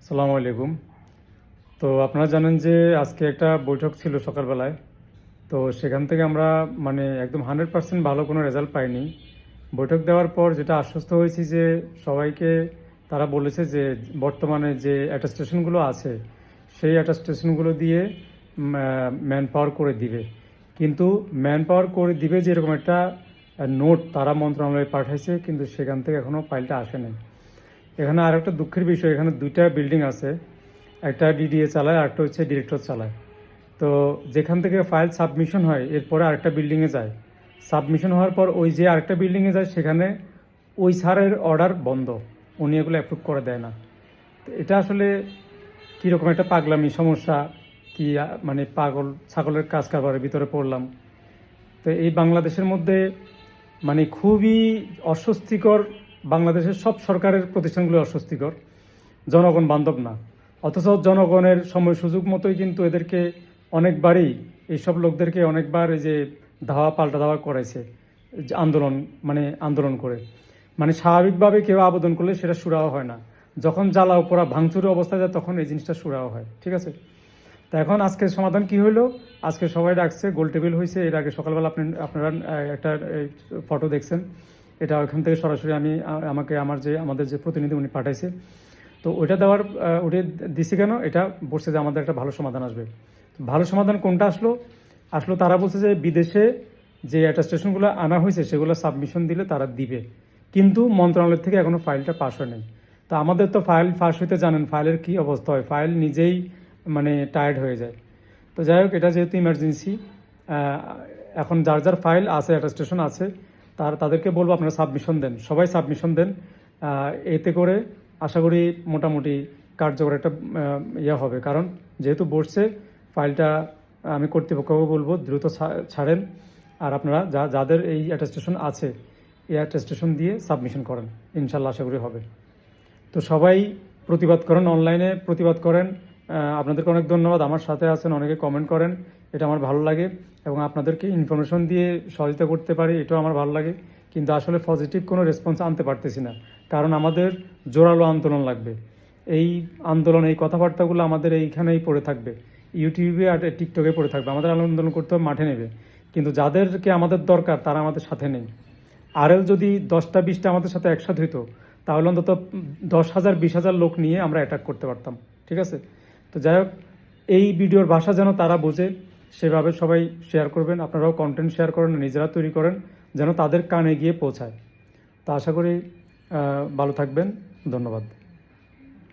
আসসালামু আলাইকুম। তো আপনারা জানেন যে আজকে একটা বৈঠক ছিল সকালবেলায়। তো সেখান থেকে আমরা একদম 100% ভালো কোনো রেজাল্ট পাইনি। বৈঠক দেওয়ার পর যেটা আশ্বস্ত হয়েছি যে সবাইকে তারা বলেছে যে বর্তমানে যে অ্যাটাস্টেশনগুলো আছে সেই অ্যাটাস্টেশনগুলো দিয়ে ম্যান পাওয়ার করে দিবে। কিন্তু ম্যান পাওয়ার করে দিবে যে এরকম একটা নোট তারা মন্ত্রণালয়ে পাঠাইছে, কিন্তু সেখান থেকে এখনও ফাইলটা আসেনি। এখানে আর একটা দুঃখের বিষয়, এখানে দুইটা বিল্ডিং আছে, একটা ডিডিএ চালায় আর একটা হচ্ছে ডিরেক্টর চালায়। তো যেখান থেকে ফাইল সাবমিশন হয় এরপরে আরেকটা বিল্ডিংয়ে যায়, সাবমিশন হওয়ার পর ওই যে আরেকটা বিল্ডিংয়ে যায় সেখানে ওই স্যারের অর্ডার বন্ধ, উনি এগুলো অ্যাপ্রুভ করে দেয় না। তো এটা আসলে কীরকম একটা পাগলামি সমস্যা, কি পাগল ছাগলের কাজ কারবারের ভিতরে পড়লাম। তো এই বাংলাদেশের মধ্যে খুবই অস্বস্তিকর, বাংলাদেশের সব সরকারের প্রতিষ্ঠানগুলো অস্বস্তিকর, জনগণ বান্ধব না। অথচ জনগণের সময় সুযোগ মতোই কিন্তু এদেরকে অনেকবারই, এইসব লোকদেরকে অনেকবার এই যে ধাওয়া পাল্টা ধাওয়া করেছে, আন্দোলন আন্দোলন করে স্বাভাবিকভাবে কেউ আবেদন করলে সেটা সুরাও হয় না, যখন জ্বালাও পোড়া ভাঙচুরের অবস্থা যায় তখন এই জিনিসটা সুরাও হয়। ঠিক আছে, তা এখন আজকের সমাধান কি হলো? আজকে সবাই ডাকছে, গোল টেবিল হয়েছে। এর আগে সকালবেলা আপনারা একটা ফটো দেখছেন, এটা ওইখান থেকে সরাসরি আমাদের যে প্রতিনিধি উনি পাঠাইছে। তো ওইটা দিছি কেন, এটা বলছে যে আমাদের একটা ভালো সমাধান আসবে। ভালো সমাধান কোনটা আসলো তারা বলছে যে বিদেশে যে অ্যাটাস্টেশনগুলো আনা হয়েছে সেগুলো সাবমিশন দিলে তারা দিবে, কিন্তু মন্ত্রণালয় থেকে এখনো ফাইলটা পাস হয় নাই। তো আমাদের তো ফাইল ফাঁস হইতে জানেন ফাইলের কি অবস্থা হয়, ফাইল নিজেই টায়ার্ড হয়ে যায়। তো যাই হোক, এটা যেহেতু ইমার্জেন্সি, এখন যার যার ফাইল আছে, অ্যাটাস্টেশন আছে, তাদেরকে বলবো আপনারা সাবমিশন দেন, সবাই সাবমিশন দেন। এতে করে আশা করি মোটামুটি কার্যকর একটা হবে, কারণ যেহেতু বসছে ফাইলটা, আমি কর্তৃপক্ষকে বলবো দ্রুত ছাড়েন। আর আপনারা যাদের এই অ্যাটাস্টেশন আছে এই অ্যাটাস্টেশন দিয়ে সাবমিশন করেন, ইনশাল্লাহ আশা করি হবে। তো সবাই প্রতিবাদ করেন, অনলাইনে প্রতিবাদ করেন। আপনাদেরকে অনেক ধন্যবাদ, আমার সাথে আছেন, অনেকে কমেন্ট করেন, এটা আমার ভালো লাগে। এবং আপনাদেরকে ইনফরমেশন দিয়ে সহযোগিতা করতে পারি, এটাও আমার ভালো লাগে। কিন্তু আসলে পজিটিভ কোনো রেসপন্স আনতে পারতেছি না, কারণ আমাদের জোরালো আন্দোলন লাগবে। এই আন্দোলন, এই কথাবার্তাগুলো আমাদের এইখানেই পড়ে থাকবে, ইউটিউবে আর টিকটকে পড়ে থাকবে। আমাদের আন্দোলন করতে হবে, মাঠে নেবে, কিন্তু যাদেরকে আমাদের দরকার তারা আমাদের সাথে নেই। আরএল যদি 10টা 20টা আমাদের সাথে একসাথে হইতো তাহলে অন্তত 10,000 20,000 লোক নিয়ে আমরা অ্যাটাক করতে পারতাম। ঠিক আছে, তো যাই হোক, এই ভিডিওর ভাষা যেন তারা বোঝে সেভাবে সবাই শেয়ার করবেন। আপনারাও কন্টেন্ট শেয়ার করেন, নিজেরা তৈরি করেন, যেন তাদের কানে গিয়ে পৌঁছায়। তো আশা করি ভালো থাকবেন, ধন্যবাদ।